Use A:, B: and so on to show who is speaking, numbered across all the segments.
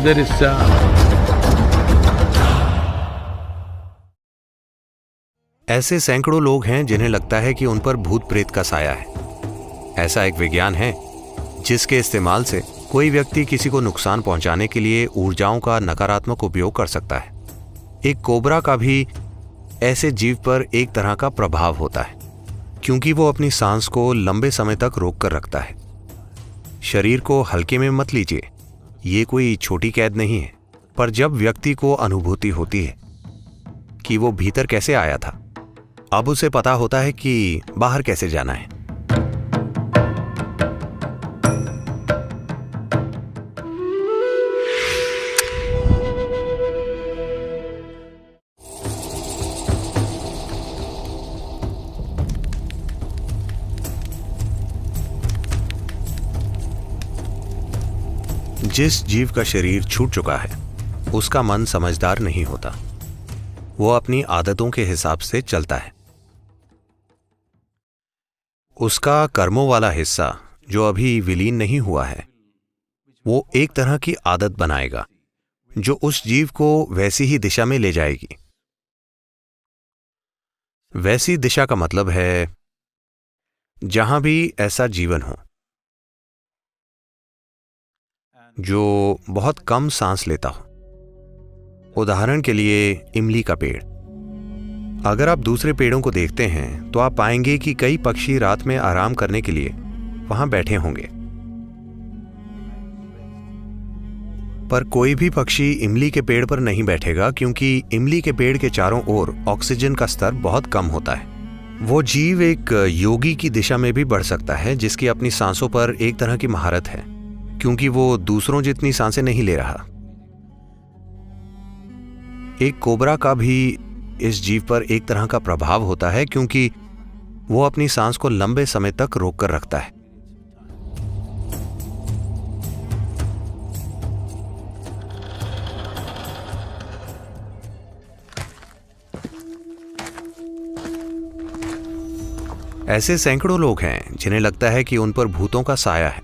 A: there is
B: ऐसे सैकड़ों लोग हैं जिन्हें लगता है कि उन पर भूत प्रेत का साया है। ऐसा एक विज्ञान है जिसके इस्तेमाल से कोई व्यक्ति किसी को नुकसान पहुंचाने के लिए ऊर्जाओं का नकारात्मक उपयोग कर सकता है। एक कोबरा का भी ऐसे जीव पर एक तरह का प्रभाव होता है, क्योंकि वो अपनी सांस को लंबे समय तक रोक कर रखता है। शरीर को हल्के में मत लीजिए, ये कोई छोटी कैद नहीं है। पर जब व्यक्ति को अनुभूति होती है कि वो भीतर कैसे आया था, अब उसे पता होता है कि बाहर कैसे जाना है। जिस जीव का शरीर छूट चुका है उसका मन समझदार नहीं होता, वो अपनी आदतों के हिसाब से चलता है। उसका कर्मों वाला हिस्सा जो अभी विलीन नहीं हुआ है, वो एक तरह की आदत बनाएगा जो उस जीव को वैसी ही दिशा में ले जाएगी। वैसी दिशा का मतलब है जहां भी ऐसा जीवन हो जो बहुत कम सांस लेता हो। उदाहरण के लिए इमली का पेड़। अगर आप दूसरे पेड़ों को देखते हैं तो आप पाएंगे कि कई पक्षी रात में आराम करने के लिए वहां बैठे होंगे, पर कोई भी पक्षी इमली के पेड़ पर नहीं बैठेगा, क्योंकि इमली के पेड़ के चारों ओर ऑक्सीजन का स्तर बहुत कम होता है। वो जीव एक योगी की दिशा में भी बढ़ सकता है जिसकी अपनी सांसों पर एक तरह की महारत है, क्योंकि वो दूसरों जितनी सांसें नहीं ले रहा। एक कोबरा का भी इस जीव पर एक तरह का प्रभाव होता है, क्योंकि वो अपनी सांस को लंबे समय तक रोक कर रखता है। ऐसे सैकड़ों लोग हैं जिन्हें लगता है कि उन पर भूतों का साया है।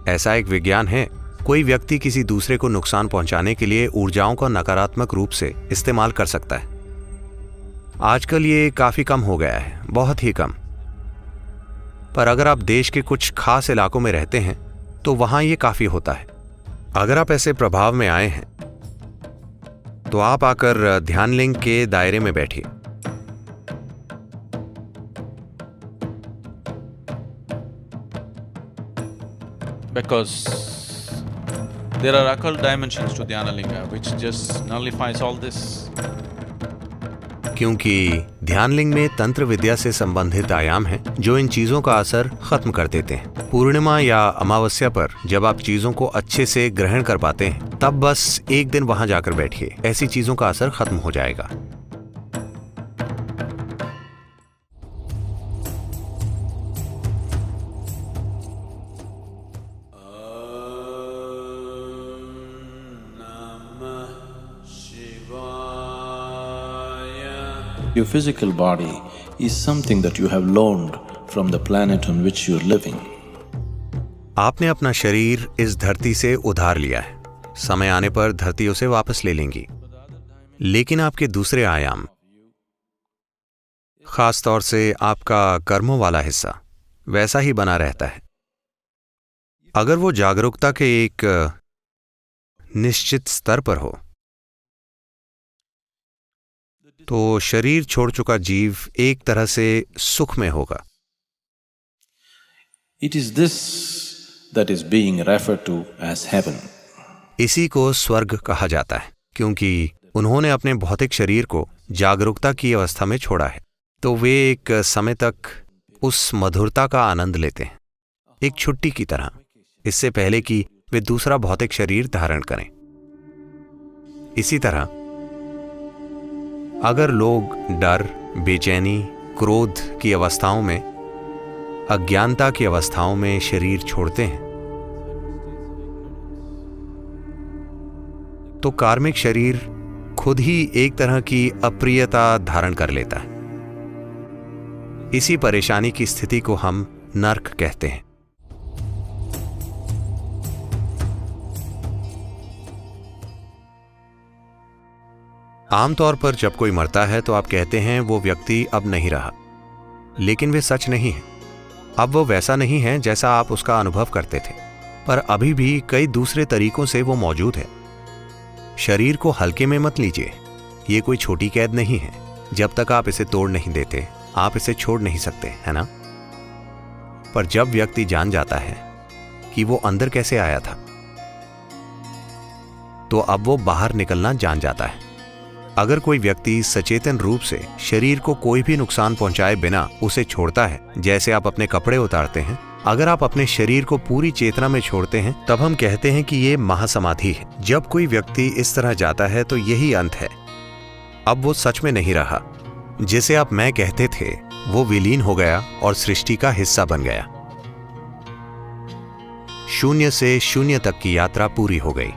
B: ऐसा एक विज्ञान है, कोई व्यक्ति किसी दूसरे को नुकसान पहुंचाने के लिए ऊर्जाओं का नकारात्मक रूप से इस्तेमाल कर सकता है। आजकल ये काफी कम हो गया है, बहुत ही कम। पर अगर आप देश के कुछ खास इलाकों में रहते हैं तो वहां ये काफी होता है। अगर आप ऐसे प्रभाव में आए हैं तो आप आकर ध्यान लिंग के दायरे में बैठिए।
C: Because there are occult dimensions to Dhyanalinga which just nullifies all this.
B: क्योंकि ध्यानलिंग में तंत्र विद्या से संबंधित आयाम हैं जो इन चीजों का असर खत्म कर देते हैं। पूर्णिमा या अमावस्या पर जब आप चीजों को अच्छे से ग्रहण कर पाते हैं, तब बस एक दिन वहां जाकर बैठिए, ऐसी चीजों का असर खत्म हो जाएगा।
D: Your physical body is something that you have loaned from the planet on which you're living.
B: आपने अपना शरीर इस धरती से उधार लिया है, समय आने पर धरती उसे वापस ले लेंगी। लेकिन आपके दूसरे आयाम, खास तौर से आपका कर्मों वाला हिस्सा, वैसा ही बना रहता है। अगर वो जागरूकता के एक निश्चित स्तर पर हो तो शरीर छोड़ चुका जीव एक तरह से सुख में होगा।
D: It is this that is being referred to as heaven.
B: इसी को स्वर्ग कहा जाता है, क्योंकि उन्होंने अपने भौतिक शरीर को जागरूकता की अवस्था में छोड़ा है, तो वे एक समय तक उस मधुरता का आनंद लेते हैं, एक छुट्टी की तरह, इससे पहले कि वे दूसरा भौतिक शरीर धारण करें। इसी तरह अगर लोग डर, बेचैनी, क्रोध की अवस्थाओं में, अज्ञानता की अवस्थाओं में शरीर छोड़ते हैं तो कार्मिक शरीर खुद ही एक तरह की अप्रियता धारण कर लेता है। इसी परेशानी की स्थिति को हम नर्क कहते हैं। आमतौर पर जब कोई मरता है तो आप कहते हैं वो व्यक्ति अब नहीं रहा, लेकिन वे सच नहीं है। अब वो वैसा नहीं है जैसा आप उसका अनुभव करते थे, पर अभी भी कई दूसरे तरीकों से वो मौजूद है। शरीर को हल्के में मत लीजिए, ये कोई छोटी कैद नहीं है। जब तक आप इसे तोड़ नहीं देते, आप इसे छोड़ नहीं सकते, है ना? पर जब व्यक्ति जान जाता है कि वो अंदर कैसे आया था, तो अब वो बाहर निकलना जान जाता है। अगर कोई व्यक्ति सचेतन रूप से शरीर को कोई भी नुकसान पहुंचाए बिना उसे छोड़ता है, जैसे आप अपने कपड़े उतारते हैं, अगर आप अपने शरीर को पूरी चेतना में छोड़ते हैं, तब हम कहते हैं कि ये महासमाधि है। जब कोई व्यक्ति इस तरह जाता है तो यही अंत है। अब वो सच में नहीं रहा। जिसे आप मैं कहते थे वो विलीन हो गया और सृष्टि का हिस्सा बन गया। शून्य से शून्य तक की यात्रा पूरी हो गई।